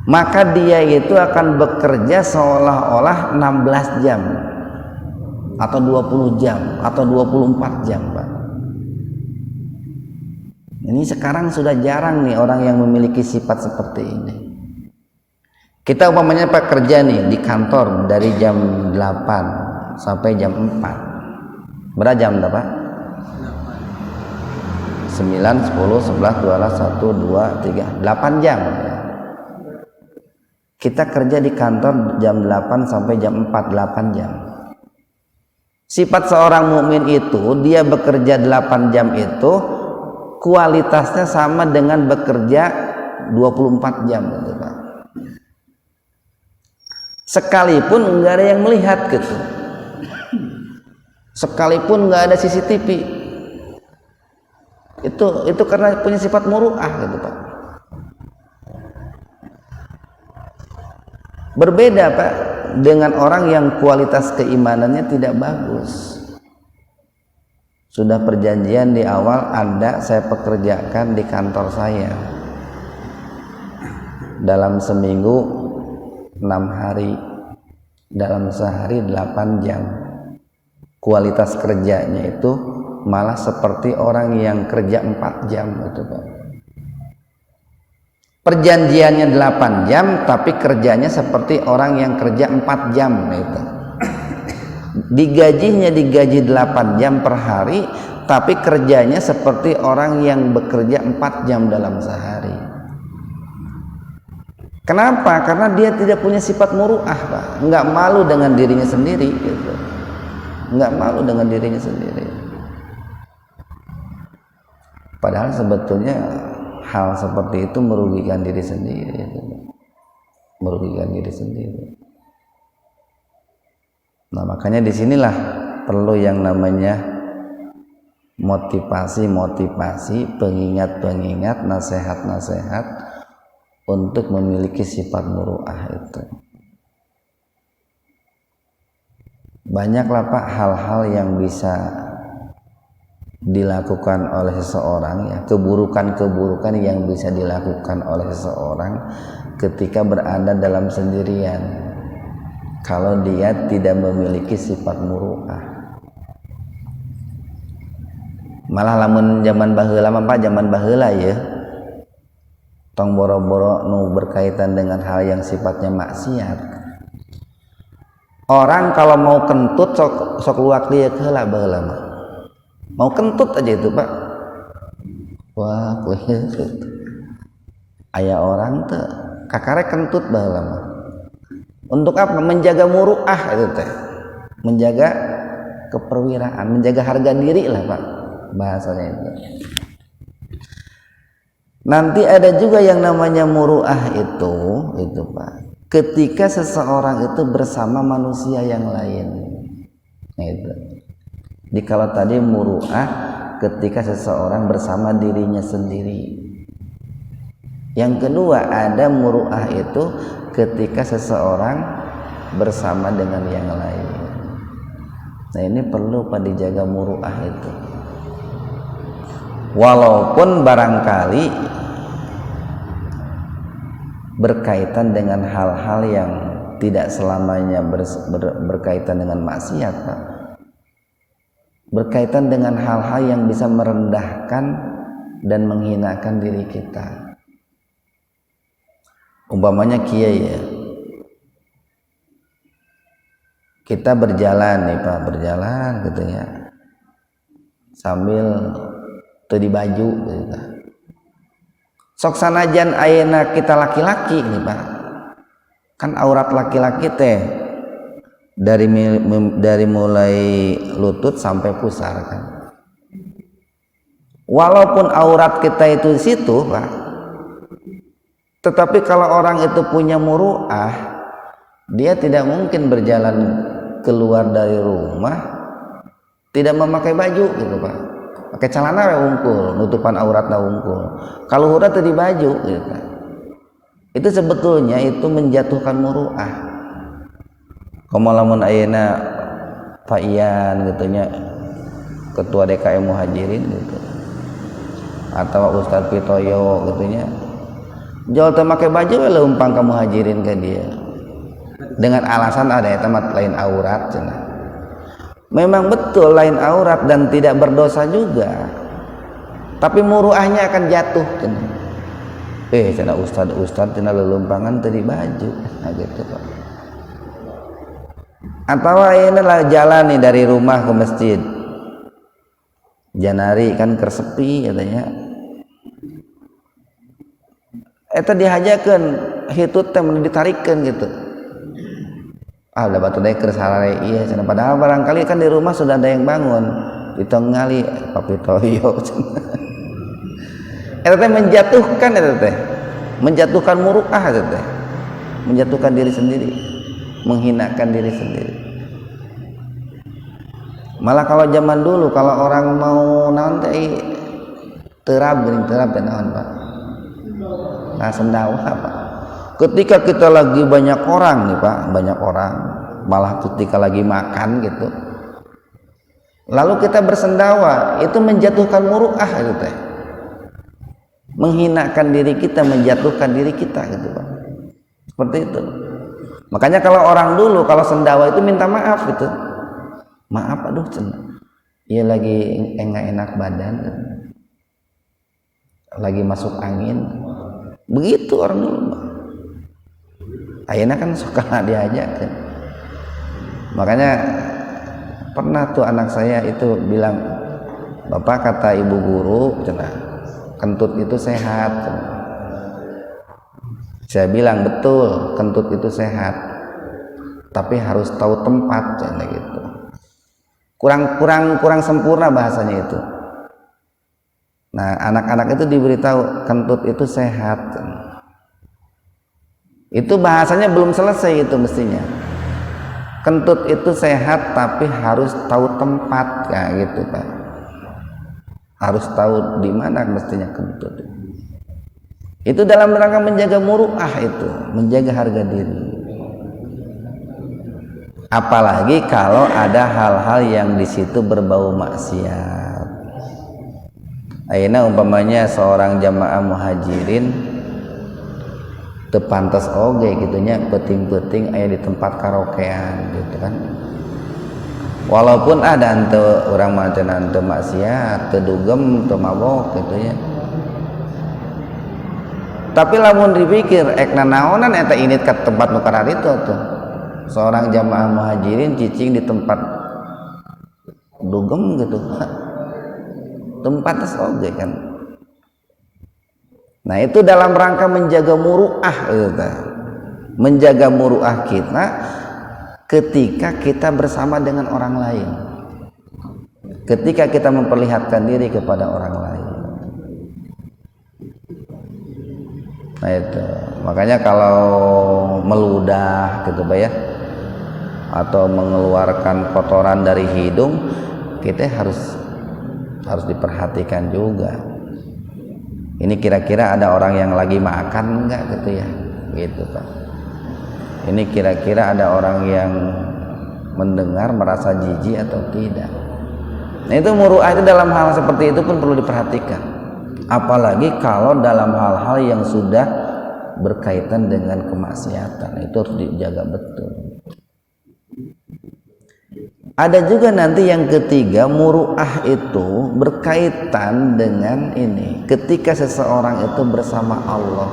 maka dia itu akan bekerja seolah-olah 16 jam atau 20 jam atau 24 jam Pak. Ini sekarang sudah jarang nih orang yang memiliki sifat seperti ini. Kita umpamanya Pak kerja nih di kantor dari jam 8 sampai jam 4. Berapa jam Pak? 9, 10, 11, 12, 1, 2, 3, 8 jam. Kita kerja di kantor jam 8 sampai jam 4, 8 jam. Sifat seorang mukmin itu, dia bekerja 8 jam itu kualitasnya sama dengan bekerja 24 jam gitu Pak. Sekalipun enggak ada yang melihat gitu, sekalipun nggak ada CCTV, itu karena punya sifat muru'ah gitu Pak. Berbeda Pak dengan orang yang kualitas keimanannya tidak bagus. Sudah perjanjian di awal, saya pekerjakan di kantor saya dalam seminggu 6 hari, dalam sehari 8 jam. Kualitas kerjanya itu malah seperti orang yang kerja 4 jam gitu Pak. Perjanjiannya 8 jam tapi kerjanya seperti orang yang kerja 4 jam gitu. Digaji 8 jam per hari, tapi kerjanya seperti orang yang bekerja 4 jam dalam sehari. Kenapa? Karena dia tidak punya sifat muru'ah, Pak. Nggak malu dengan dirinya sendiri gitu. Nggak malu dengan dirinya sendiri. Padahal sebetulnya hal seperti itu merugikan diri sendiri gitu. Merugikan diri sendiri. Nah, makanya disinilah perlu yang namanya motivasi, pengingat-pengingat, nasihat-nasihat untuk memiliki sifat muru'ah itu. Banyaklah Pak hal-hal yang bisa dilakukan oleh seseorang, ya, keburukan-keburukan yang bisa dilakukan oleh seseorang ketika berada dalam sendirian kalau dia tidak memiliki sifat muru'ah. Malah lamun zaman baheula mah Pak, zaman baheula ya tong boro-boro nu berkaitan dengan hal yang sifatnya maksiat. Orang kalau mau kentut sok luak lieu heula baheula mah. Mau kentut aja itu Pak, wah aya orang teh kakarek kentut baheula mah. Untuk apa? Menjaga muru'ah itu teh, menjaga keperwiraan, menjaga harga diri lah Pak bahasanya itu. Nanti ada juga yang namanya muru'ah itu Pak, ketika seseorang itu bersama manusia yang lain. Nah, itu. Jadi kalau tadi muru'ah ketika seseorang bersama dirinya sendiri. Yang kedua ada muru'ah itu ketika seseorang bersama dengan yang lain. Nah, ini perlu Pak dijaga muru'ah itu. Walaupun barangkali berkaitan dengan hal-hal yang tidak selamanya berkaitan dengan maksiat Pak. Berkaitan dengan hal-hal yang bisa merendahkan dan menghinakan diri kita. Umpamanya kiai ya, kita berjalan nih Pak, berjalan gitu ya, sambil teu di baju gitu. Sok sanajan ayeuna kita laki-laki nih Pak, kan aurat laki-laki teh dari mulai lutut sampai pusar kan. Walaupun aurat kita itu di situ Pak, tetapi kalau orang itu punya muru'ah, dia tidak mungkin berjalan keluar dari rumah tidak memakai baju gitu Pak. Pakai celana unggul, nutupan auratna unggul. Kalau urat di baju gitu. Itu sebetulnya itu menjatuhkan muru'ah. Lamun ayeuna Pak Ian gitunya ketua DKM Muhajirin gitu. Atau Ustadz Pitoyo gitunya. Jual teu make baju we leumpang ka Muhajirin ke dia. Dengan alasan ada eta mah lain aurat cenah. Memang betul lain aurat dan tidak berdosa juga. Tapi muruahnya akan jatuh cenah. Cenah ustad cenah lelumpangan teu di baju. Nah gitu Pak. Atau ayeuna lah jalan nih dari rumah ke masjid. Janari kan kersepi katanya. Eta dihajakeun hitut teh ditarikeun gitu. Udah batu deui keur sarare ieu cenah padahal barangkali kan di rumah sudah ada yang bangun. Ditongali Papi Toyo cenah. Eta teh menjatuhkan eta teh. Menjatuhkan muru'ah eta teh. Menjatuhkan diri sendiri, menghinakan diri sendiri. Malah kalau zaman dulu kalau orang mau naon teh terab teh naon Pak. Nah sendawa Pak. Ketika kita lagi banyak orang nih Pak, banyak orang, malah ketika lagi makan gitu, lalu kita bersendawa, itu menjatuhkan muru'ah itu teh, menghinakan diri kita, menjatuhkan diri kita gitu Pak, seperti itu. Makanya kalau orang dulu kalau sendawa itu minta maaf gitu, maaf aduh cenah, iya lagi enggak enak badan, lagi masuk angin, begitu orang dulu. Ayeuna kan suka diajak kan. Makanya pernah tuh anak saya itu bilang, Bapak kata ibu guru, kentut itu sehat. Saya bilang betul, kentut itu sehat, tapi harus tahu tempat, gitu. Kurang sempurna bahasanya itu. Nah, anak-anak itu diberitahu kentut itu sehat. Itu bahasanya belum selesai itu mestinya. Kentut itu sehat tapi harus tahu tempat, kayak gitu Pak. Harus tahu di mana mestinya kentut. Itu dalam rangka menjaga muru'ah itu, menjaga harga diri. Apalagi kalau ada hal-hal yang di situ berbau maksiat. Ayeuna umpamanya seorang jamaah muhajirin teu pantes oge gitunya peuting-peuting aya di tempat karaokean gitu kan. Walaupun ada henteu urang mah teu maksiat, teu dugem, teu mabok gitu ya. Tapi lamun dipikir ekna naonan eta init ka tempat nu kararitu tuh. Seorang jamaah muhajirin cicing di tempat dugem gitu. Tempat oge kan. Nah, itu dalam rangka menjaga muru'ah gitu. Menjaga muru'ah kita ketika kita bersama dengan orang lain. Ketika kita memperlihatkan diri kepada orang lain. Nah itu, makanya kalau meludah gitu Pak ya, atau mengeluarkan kotoran dari hidung, kita harus diperhatikan juga. Ini kira-kira ada orang yang lagi makan enggak gitu ya, gitu Pak. Ini kira-kira ada orang yang mendengar merasa jijik atau tidak. Nah itu muru'ah itu dalam hal seperti itu pun perlu diperhatikan. Apalagi kalau dalam hal-hal yang sudah berkaitan dengan kemaksiatan, itu harus dijaga betul. Ada juga nanti yang ketiga, muru'ah itu berkaitan dengan ini, ketika seseorang itu bersama Allah.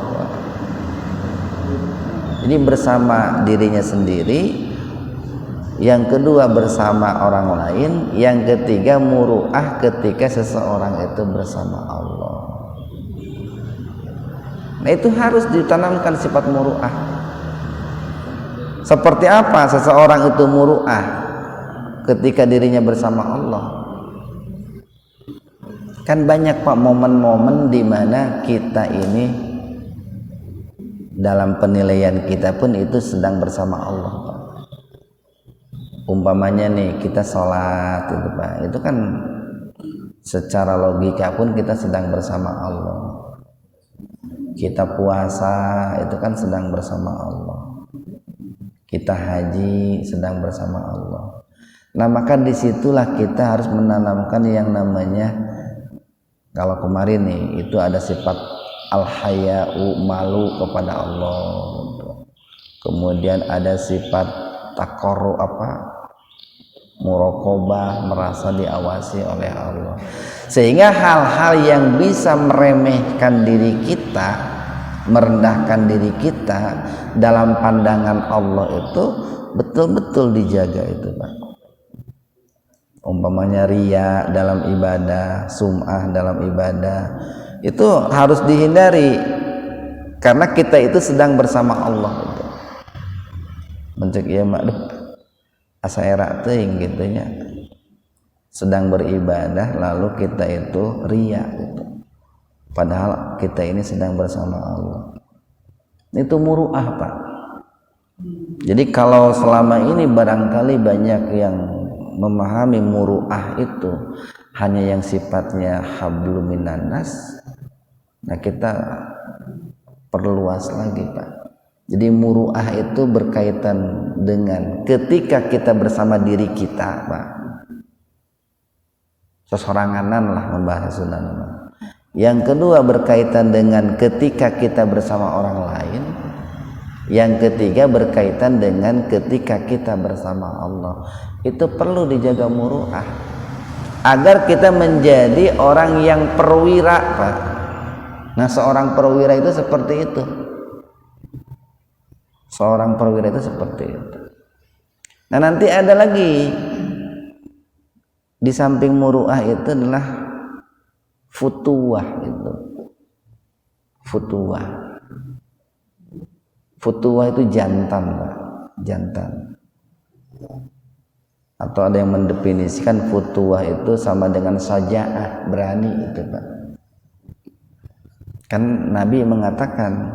Jadi bersama dirinya sendiri, yang kedua bersama orang lain, yang ketiga muru'ah ketika seseorang itu bersama Allah. Nah itu harus ditanamkan sifat muru'ah. Seperti apa seseorang itu muru'ah ketika dirinya bersama Allah? Kan banyak Pak momen-momen di mana kita ini dalam penilaian kita pun itu sedang bersama Allah Pak. Umpamanya nih kita sholat itu Pak, itu kan secara logika pun kita sedang bersama Allah. Kita puasa itu kan sedang bersama Allah. Kita haji sedang bersama Allah. Nah maka disitulah kita harus menanamkan yang namanya, kalau kemarin nih itu ada sifat al-haya'u, malu kepada Allah. Kemudian ada sifat taqarru, muraqabah, merasa diawasi oleh Allah. Sehingga hal-hal yang bisa meremehkan diri kita, merendahkan diri kita dalam pandangan Allah itu betul-betul dijaga itu Pak. Umpamanya riya dalam ibadah, sum'ah dalam ibadah, itu harus dihindari karena kita itu sedang bersama Allah itu. Mencek ieu mah asa era teuing gitu nya. Sedang beribadah lalu kita itu riya gitu. Padahal kita ini sedang bersama Allah. Itu muru'ah Pak. Jadi kalau selama ini barangkali banyak yang memahami muru'ah itu hanya yang sifatnya hablum minan nas. Nah kita perluas lagi Pak. Jadi muru'ah itu berkaitan dengan ketika kita bersama diri kita Pak. Sesoranganan lah membahas sunnah. Yang kedua berkaitan dengan ketika kita bersama orang lain. Yang ketiga berkaitan dengan ketika kita bersama Allah. Itu perlu dijaga muru'ah agar kita menjadi orang yang perwira Pak. Nah seorang perwira itu seperti itu. Seorang perwira itu seperti itu. Nah nanti ada lagi di samping muru'ah itu adalah Futuwah itu. Futuwah itu jantan, Pak. Jantan. Atau ada yang mendefinisikan futuwah itu sama dengan saja'ah, berani itu, Pak. Kan Nabi mengatakan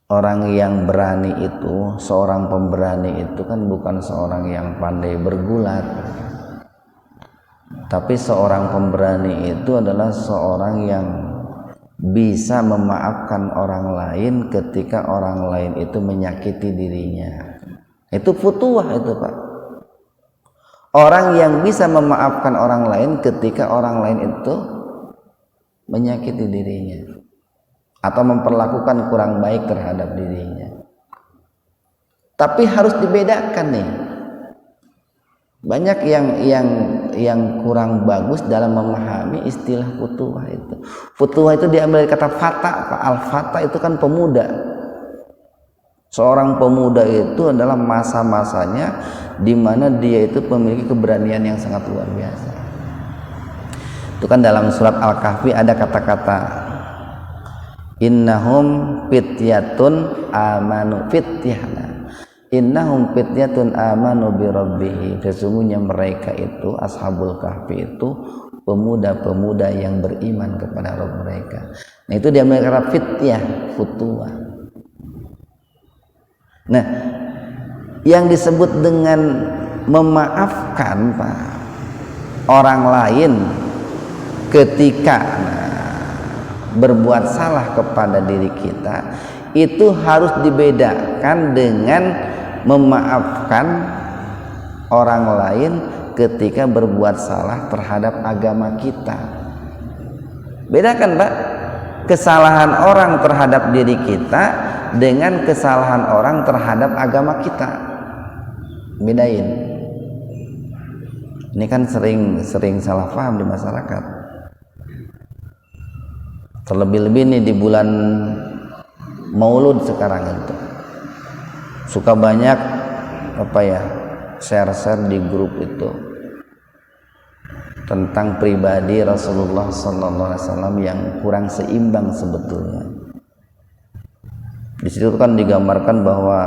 orang yang berani itu, seorang pemberani itu kan bukan seorang yang pandai bergulat, tapi seorang pemberani itu adalah seorang yang bisa memaafkan orang lain ketika orang lain itu menyakiti dirinya. Itu futuwah itu, Pak. Orang yang bisa memaafkan orang lain ketika orang lain itu menyakiti dirinya atau memperlakukan kurang baik terhadap dirinya. Tapi harus dibedakan nih. Banyak yang kurang bagus dalam memahami istilah futuwah itu. Futuwah itu diambil dari kata fata, Pak. Al-fata itu kan pemuda. Seorang pemuda itu adalah masa-masanya di mana dia itu memiliki keberanian yang sangat luar biasa. Itu kan dalam surat Al-Kahfi ada kata-kata innahum fityatun amanu fityahna. Innahum fityatun amanu bi rabbihim. Sesungguhnya mereka itu ashabul kahfi itu pemuda-pemuda yang beriman kepada Rabb mereka. Nah, itu dia kata fityah, futuwah. Nah, yang disebut dengan memaafkan, Pak, orang lain ketika berbuat salah kepada diri kita, itu harus dibedakan dengan memaafkan orang lain ketika berbuat salah terhadap agama kita. Bedakan, Pak, kesalahan orang terhadap diri kita dengan kesalahan orang terhadap agama kita. Bedain. Ini kan sering salah paham di masyarakat. Terlebih-lebih nih di bulan Maulud sekarang itu. Suka banyak share-share di grup itu tentang pribadi Rasulullah SAW yang kurang seimbang sebetulnya. Di situ kan digambarkan bahwa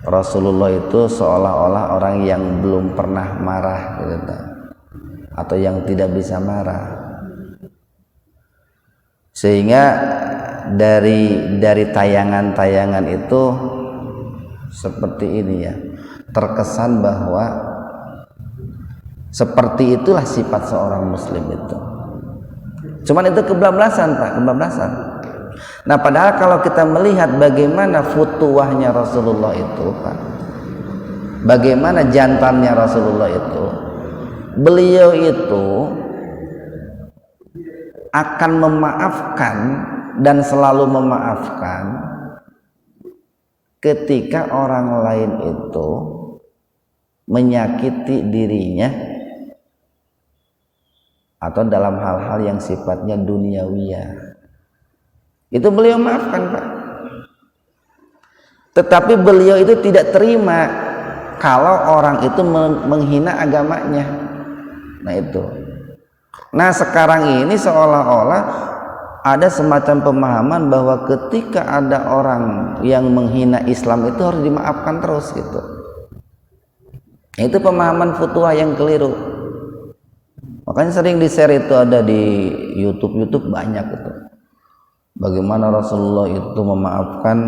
Rasulullah itu seolah-olah orang yang belum pernah marah gitu, atau yang tidak bisa marah. Sehingga dari tayangan-tayangan itu seperti ini ya, terkesan bahwa seperti itulah sifat seorang muslim itu. Cuman itu kebablasan, Pak, kebablasan. Nah, padahal kalau kita melihat bagaimana futuwahnya Rasulullah itu, Pak, bagaimana jantannya Rasulullah itu, beliau itu akan memaafkan dan selalu memaafkan ketika orang lain itu menyakiti dirinya atau dalam hal-hal yang sifatnya duniawiyah. Itu beliau maafkan, Pak. Tetapi beliau itu tidak terima kalau orang itu menghina agamanya. Nah, itu. Nah, sekarang ini seolah-olah ada semacam pemahaman bahwa ketika ada orang yang menghina Islam itu harus dimaafkan terus gitu. Itu pemahaman futuwah yang keliru. Makanya sering di-share itu, ada di YouTube banyak itu. Bagaimana Rasulullah itu memaafkan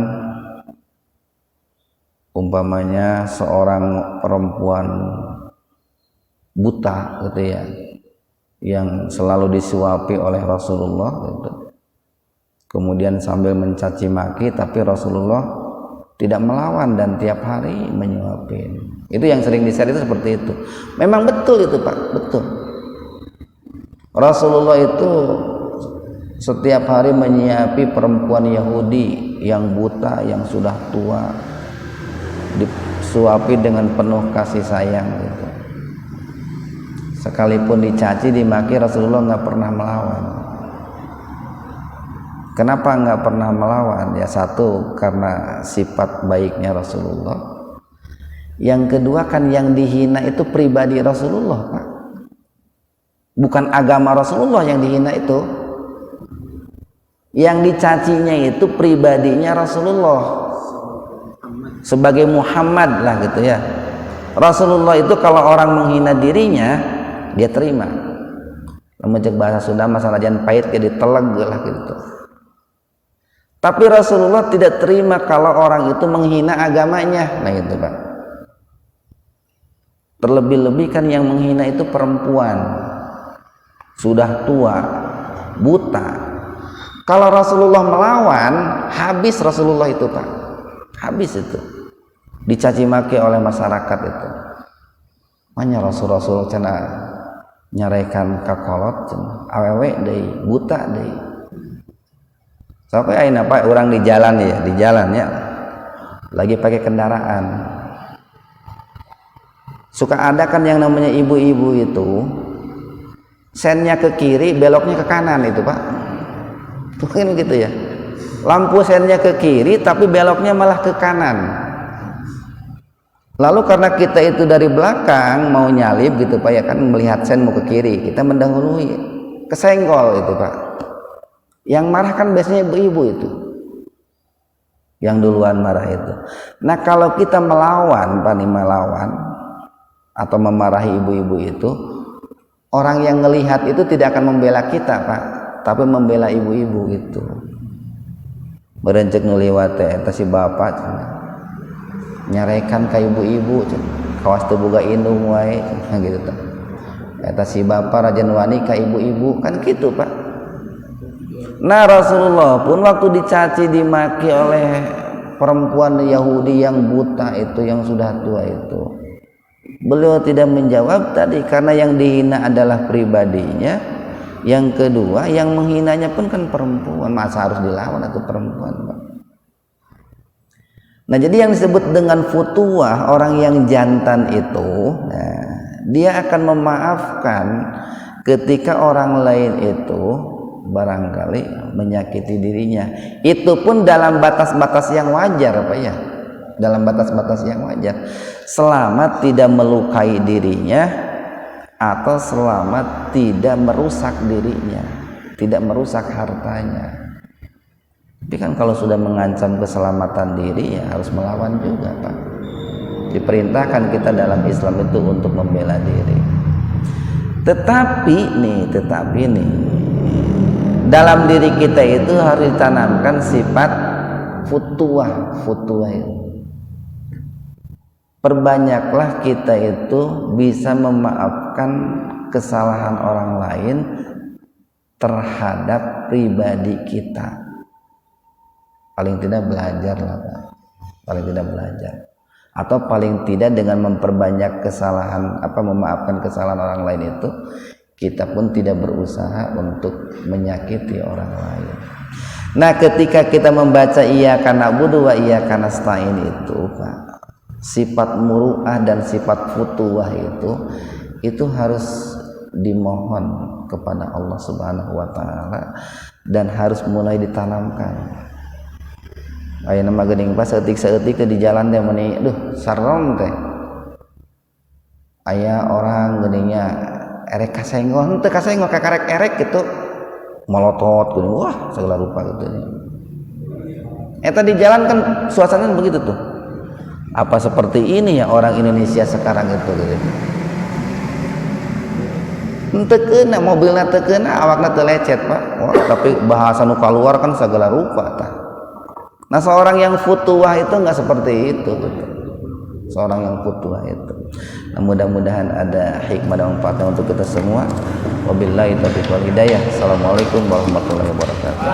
umpamanya seorang perempuan buta gitu ya, yang selalu disuapi oleh Rasulullah gitu. Kemudian sambil mencaci maki, tapi Rasulullah tidak melawan dan tiap hari menyuapin. Itu yang sering di-share itu seperti itu. Memang betul itu, Pak, betul. Rasulullah itu setiap hari menyiapi perempuan Yahudi yang buta, yang sudah tua, disuapi dengan penuh kasih sayang gitu. Sekalipun dicaci, dimaki, Rasulullah nggak pernah melawan. Kenapa nggak pernah melawan? Ya, satu, karena sifat baiknya Rasulullah. Yang kedua kan yang dihina itu pribadi Rasulullah, Pak. Bukan agama Rasulullah yang dihina itu. Yang dicacinya itu pribadinya Rasulullah sebagai Muhammad lah gitu ya. Rasulullah itu kalau orang menghina dirinya dia terima. Menjek bahasa Sunda masalah jangan pahit ke diteleg lah gitu. Tapi Rasulullah tidak terima kalau orang itu menghina agamanya. Nah gitu Pak. Terlebih-lebih kan yang menghina itu perempuan, sudah tua, buta. Kalau Rasulullah melawan, habis Rasulullah itu Pak. Habis itu. Dicaci maki oleh masyarakat itu. Makanya Rasul-Rasul cina nyarekan kakolot cina awewe deui, buta deui. Sampai ayeuna Pak orang di jalan ya. Lagi pakai kendaraan. Suka ada kan yang namanya ibu-ibu itu sennya ke kiri, beloknya ke kanan itu Pak. Mungkin gitu ya. Lampu sennya ke kiri tapi beloknya malah ke kanan. Lalu karena kita itu dari belakang mau nyalip gitu Pak ya kan, melihat sen mau ke kiri, kita mendahului, kesenggol itu Pak. Yang marah kan biasanya ibu-ibu itu. Yang duluan marah itu. Nah, kalau kita melawan atau memarahi ibu-ibu itu, orang yang ngelihat itu tidak akan membela kita Pak, tapi membela ibu-ibu itu. Berencek nuliwat eta si bapak nyarekan ka ibu-ibu kawas teu boga indung wae gitu tah. Eta si bapak rajan wani ka ibu-ibu kan gitu Pak. Nah Rasulullah pun waktu dicaci dimaki oleh perempuan Yahudi yang buta itu, yang sudah tua itu, beliau tidak menjawab tadi karena yang dihina adalah pribadinya. Yang kedua, yang menghinanya pun kan perempuan, masa harus dilawan atau perempuan Pak. Nah jadi yang disebut dengan futuwah, orang yang jantan itu, nah, dia akan memaafkan ketika orang lain itu barangkali menyakiti dirinya. Itu pun dalam batas-batas yang wajar Pak ya, dalam batas-batas yang wajar, selama tidak melukai dirinya atau selama tidak merusak dirinya, tidak merusak hartanya. Tapi kan kalau sudah mengancam keselamatan diri ya harus melawan juga Pak. Diperintahkan kita dalam Islam itu untuk membela diri. Tetapi nih dalam diri kita itu harus ditanamkan sifat futuwah itu. Perbanyaklah kita itu bisa memaafkan kesalahan orang lain terhadap pribadi kita. Paling tidak belajar lah Pak. Paling tidak belajar. Atau paling tidak dengan memperbanyak kesalahan, memaafkan kesalahan orang lain itu, kita pun tidak berusaha untuk menyakiti orang lain. Nah ketika kita membaca iyyaka na'budu wa iyyaka nasta'in itu Pak, sifat muru'ah dan sifat futuwah itu harus dimohon kepada Allah Subhanahu wa taala dan harus mulai ditanamkan. Aya nama geuning pas saeutik di jalan teh meuni sareng teh. Aya orang geuningnya erek kasenggol, henteu kasenggol kakarek erek gitu. Molotot geuning, wah segala rupa gitu. Eta di jalan kan suasananya begitu tuh. Apa seperti ini ya orang Indonesia sekarang itu gitu. Henteu keuna mobilna teu keuna, awakna teu lecet Pak. Wah, tapi bahasa nu kaluar kan segala rupa tah. Nah seorang yang futuwah itu enggak seperti itu gitu. Seorang yang futuwah itu. Nah, mudah-mudahan ada hikmah dan manfaatnya untuk kita semua. Wabillahi taufiq wal hidayah. Assalamualaikum warahmatullahi wabarakatuh.